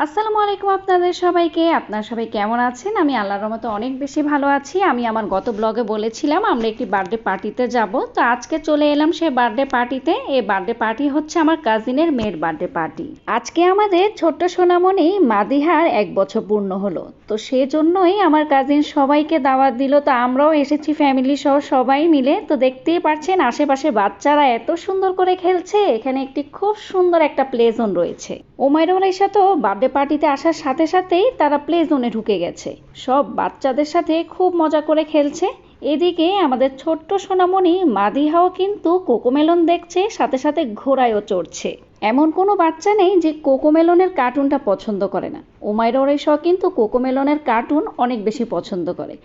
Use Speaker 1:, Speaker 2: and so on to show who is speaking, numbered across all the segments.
Speaker 1: আসসালামু আলাইকুম আপনাদের সবাইকে। আপনারা সবাই কেমন আছেন? আমি আল্লাহর রহমতে অনেক বেশি ভালো আছি। আমি আমার গত ব্লগে বলেছিলাম আমরা একটি বার্থডে পার্টিতে যাব। তো আজকে চলে এলাম সেই বার্থডে পার্টিতে। এই বার্থডে পার্টি হচ্ছে আমার কাজিনের মেয়ের বার্থডে পার্টি। আজকে আমাদের ছোট্ট সোনামণি মাদিহার 1 বছর পূর্ণ হলো। তো সেজন্যই আমার কাজিন সবাইকে দাওয়াত দিল। তো আমরাও এসেছি ফ্যামিলি সহ সবাই মিলে। তো দেখতেই পাচ্ছেন আশেপাশে বাচ্চারা এত সুন্দর করে খেলছে। এখানে একটি খুব সুন্দর একটা প্লে জোন রয়েছে। ওমাইরুল আয়েশা তো বার্থডে পার্টিতে আসার সাথে সাথেই তারা প্লে জোনে ঢুকে গেছে। সব বাচ্চাদের সাথে খুব মজা করে খেলছে। এদিকে আমাদের ছোট্ট সোনামণি মাদিহাও কিন্তু কোকোমেলন দেখছে, সাথে সাথে ঘোড়ায়ও চড়ছে। এমন কোনো বাচ্চা নেই যে কোকোমেলনের কার্টুনটা পছন্দ করে না। ওমাইরুল আয়েশা কিন্তু কোকোমেলনের কার্টুন অনেক বেশি পছন্দ করে।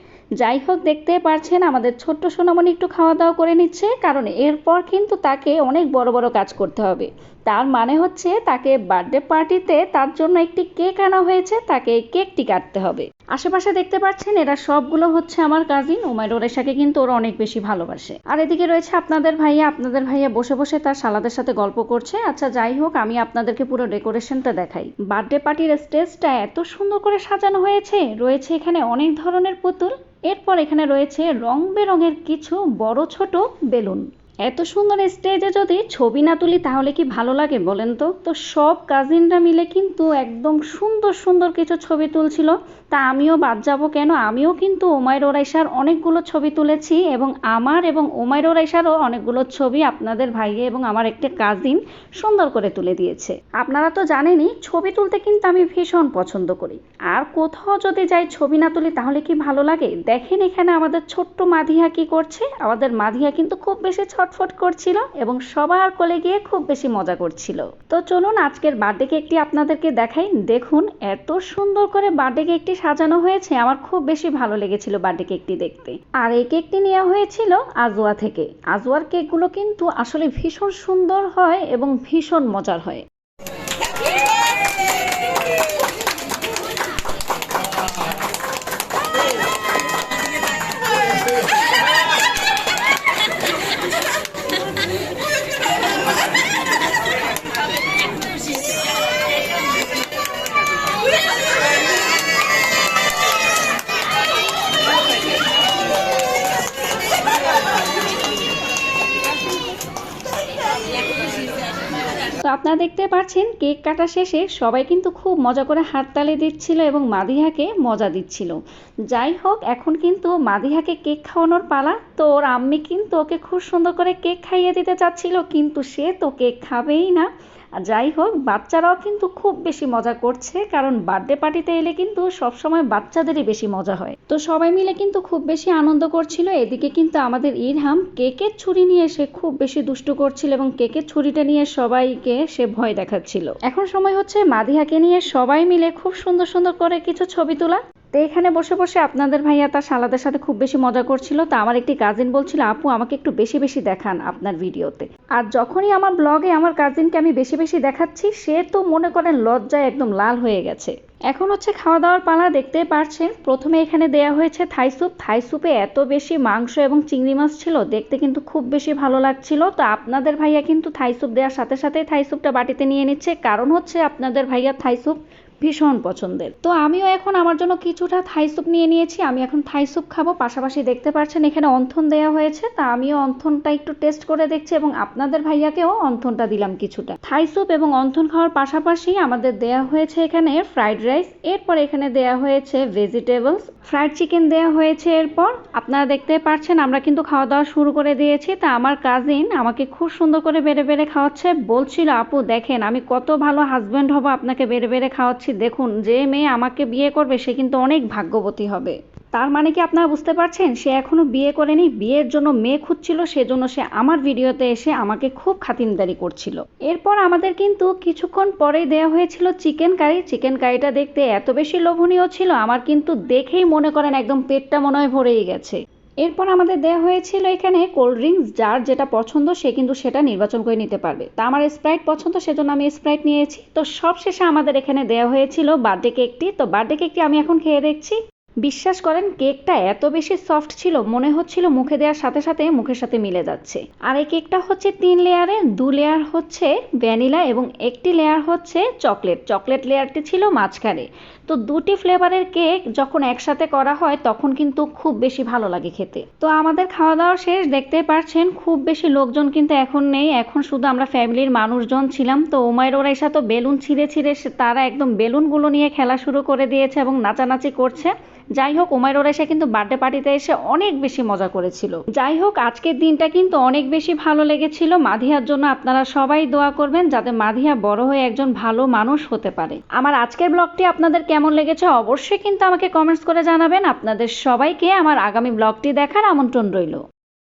Speaker 1: যাই হোক, দেখতে পারছেন আমাদের ছোট্ট সোনামণি একটু খাওয়া দাওয়া করে নিচ্ছে, কারণ এরপর কিন্তু তাকে অনেক বড় বড় কাজ করতে হবে। তার মানে হচ্ছে তাকে বার্থডে পার্টিতে তার জন্য একটি কেক আনা হয়েছে, তাকে এই কেকটি কাটতে হবে। আশেপাশে দেখতে পাচ্ছেন এরা সবগুলো হচ্ছে আমার কাজিন। ওমাইরুল আয়েশাকে কিন্তু ওরা অনেক বেশি ভালোবাসে। আর এদিকে রয়েছে আপনাদের ভাইয়া বসে বসে তার শালাদের সাথে গল্প করছে। আচ্ছা যাই হোক, আমি আপনাদেরকে পুরো ডেকোরেশনটা দেখাই। বার্থডে পার্টির স্টেজটা এত সুন্দর করে সাজানো হয়েছে। রয়েছে এখানে অনেক ধরনের পুতুল। এরপর এখানে রয়েছে রং বেরঙের কিছু বড় ছোট বেলুন। এত সুন্দর স্টেজে যদি ছবি না তুলি তাহলে কি ভালো লাগে বলেন তো? তো সব কাজিনরা মিলে কিন্তু একদম সুন্দর সুন্দর কিছু ছবি তুলছিল। তা আমিও বাদ যাব কেন? আমিও কিন্তু ওমাইরুল আয়েশার অনেকগুলো ছবি তুলেছি, এবং আমার এবং ওমাইরুল আয়েশারও অনেকগুলো ছবি আপনাদের ভাইয়ে এবং আমার একটা কাজিন সুন্দর করে তুলে দিয়েছে। আপনারা তো জানেনই ছবি তুলতে কিন্তু আমি ভীষণ পছন্দ করি। আর কোথাও যদি যাই ছবি না তুলি তাহলে কি ভালো লাগে? দেখেন এখানে আমাদের ছোট্ট মাধিয়া কি করছে। আমাদের মাধিয়া কিন্তু খুব বেশি ছটফট করছিল এবং সবার কোলে গিয়ে খুব বেশি মজা করছিল। তো চলুন আজকের বার্থডে কেকটি আপনাদেরকে দেখাই। দেখুন এত সুন্দর করে বার্থডে কেকটি সাজানো হয়েছে, আমার খুব বেশি ভালো লেগেছিল বার্থডে কেকটি দেখতে। আর এই কেকটি নেওয়া হয়েছিল আজওয়া থেকে। আজওয়ার কেকগুলো কিন্তু আসলে ভীষণ সুন্দর হয় এবং ভীষণ মজার হয়। তো আপনারা দেখতে পাচ্ছেন কেক কাটা শেষে সবাই কিন্তু খুব মজা করে হাততালি দিচ্ছিল এবং মাদিহাকে মজা দিচ্ছিল। যাই হোক, এখন কিন্তু মাদিহাকে কেক খাওয়ানোর পালা। তো ওর আম্মি কিন্তু ওকে খুব সুন্দর করে কেক খাইয়ে দিতে চাচ্ছিল, কিন্তু সে তো কেক খাবেই না। যাই হোক, বাচ্চারাও কিন্তু খুব বেশি মজা করছে, কারণ বার্থডে পার্টিতে এলে কিন্তু সবসময় বাচ্চাদেরই বেশি মজা হয়। তো সবাই মিলে কিন্তু খুব বেশি আনন্দ করছিল। এদিকে কিন্তু আমাদের ইরহাম কেকের ছুরি নিয়ে সে খুব বেশি দুষ্টু করছিল এবং কেকের ছুরিটা নিয়ে সবাইকে সে ভয় দেখাচ্ছিল। এখন সময় হচ্ছে মাদিহাকে নিয়ে সবাই মিলে খুব সুন্দর সুন্দর করে কিছু ছবি তোলা। তো এখানে বসে বসে আপনাদের ভাইয়া তার শালাদের সাথে খুব বেশি মজা করছিল। তো আমার একটি কাজিন বলছিল, আপু আমাকে একটু বেশি বেশি দেখান আপনার ভিডিওতে। আর যখনই আমার ব্লগে আমার কাজিনকে আমি বেশি বেশি দেখাচ্ছি, সে তো মনে করেন লজ্জায় একদম লাল হয়ে গেছে। এখন হচ্ছে খাওয়া দাওয়ার পালা। দেখতে পাচ্ছেন প্রথমে এখানে দেয়া হয়েছে থাই স্যুপ। থাই স্যুপে এত বেশি মাংস এবং চিংড়ি মাছ ছিল, দেখতে কিন্তু খুব বেশি ভালো লাগছিল। তো আপনাদের ভাইয়া কিন্তু থাই স্যুপ দেওয়ার সাথে সাথে থাই স্যুপটা বাটিতে নিয়ে নিচ্ছে, কারণ হচ্ছে আপনাদের ভাইয়া থাই স্যুপ ভীষণ পছন্দের। তো আমিও এখন আমার জন্য কিছুটা থাই স্যুপ নিয়ে নিয়েছি। আমি এখন থাই স্যুপ খাবো। পাশাপাশি দেখতে পাচ্ছেন এখানে অন্থন দেওয়া হয়েছে। তা আমিও অন্থনটা একটু টেস্ট করে দেখছি এবং আপনাদের ভাইয়াকেও অন্থনটা দিলাম কিছুটা। থাই স্যুপ এবং অন্থন খাওয়ার পাশাপাশি আমাদের দেয়া হয়েছে এখানে ফ্রাইড রাইস। এরপর এখানে দেয়া হয়েছে ভেজিটেবলস, ফ্রাইড চিকেন দেয়া হয়েছে। এরপর আপনারা দেখতে পাচ্ছেন আমরা কিন্তু খাওয়া দাওয়া শুরু করে দিয়েছি। তা আমার কাজিন আমাকে খুব সুন্দর করে বেড়ে বেড়ে খাওয়াচ্ছে। বলছিল, আপু দেখেন আমি কত ভালো হাজব্যান্ড হব, আপনাকে বেড়ে বেড়ে খাওয়াচ্ছি। দেখুন যে মেয়ে আমাকে বিয়ে করবে সে কিন্তু অনেক ভাগ্যবতী হবে। তার মানে কি আপনারা বুঝতে পারছেন? সে এখনো বিয়ে করেনি, বিয়ের জন্য মেয়ে খুঁজছিল, সেজন্য সে আমার ভিডিওতে এসে আমাকে খুব খাতিরদারি করছিল। এরপর আমাদের কিন্তু কিছুক্ষণ পরে দেওয়া হয়েছিল চিকেন কারি। চিকেন কারিটা দেখতে এত বেশি লোভনীয় ছিল, আমার কিন্তু দেখেই মনে করেন একদম পেটটা মনে হয় ভরেই গেছে। এরপর আমাদের দেওয়া হয়েছিল এখানে কোল্ড ড্রিঙ্কস। যার যেটা পছন্দ সে কিন্তু সেটা নির্বাচন করে নিতে পারবে। তা আমার স্প্রাইট পছন্দ, সেজন্য আমি স্প্রাইট নিয়েছি। তো সবশেষে আমাদের এখানে দেওয়া হয়েছিল বার্থডে কেকটি। তো বার্থডে কেকটি আমি এখন খেয়ে দেখছি। বিশ্বাস করেন কেকটা এত বেশি সফট ছিল, মনে হচ্ছিল মুখে দেওয়ার সাথে সাথে মুখের সাথে মিলে যাচ্ছে। আর এই কেকটা হচ্ছে 3 লেয়ারে, 2 লেয়ার হচ্ছে ভ্যানিলা এবং একটি লেয়ার হচ্ছে চকলেট। চকলেট লেয়ারটি ছিল মাঝখানে। তো দুটি ফ্লেভারের কেক যখন একসাথে করা হয় তখন কিন্তু খুব বেশি ভালো লাগে খেতে। তো আমাদের খাওয়া দাওয়া শেষ, দেখতেই পারছেন খুব বেশি লোকজন কিন্তু এখন নেই, এখন শুধু আমরা ফ্যামিলির মানুষজন ছিলাম। তো উমাইর ওরা এসে তো বেলুন ছিঁড়ে ছিঁড়ে তারা একদম বেলুনগুলো নিয়ে খেলা শুরু করে দিয়েছে এবং নাচানাচি করছে। যাই হোক, উমাইর ওরা এসে কিন্তু বার্থডে পার্টিতে এসে অনেক বেশি মজা করেছিল। যাই হোক, আজকের দিনটা কিন্তু অনেক বেশি ভালো লেগেছিল। মাধিয়ার জন্য আপনারা সবাই দোয়া করবেন যাতে মাধিয়া বড় হয়ে একজন ভালো মানুষ হতে পারে। আমার আজকের ব্লগটি আপনাদের কেমন লেগেছে অবশ্যই কিন্তু আমাকে কমেন্টস করে জানাবেন। আপনাদের সবাইকে আমার আগামী ব্লগটি দেখার আমন্ত্রণ রইল।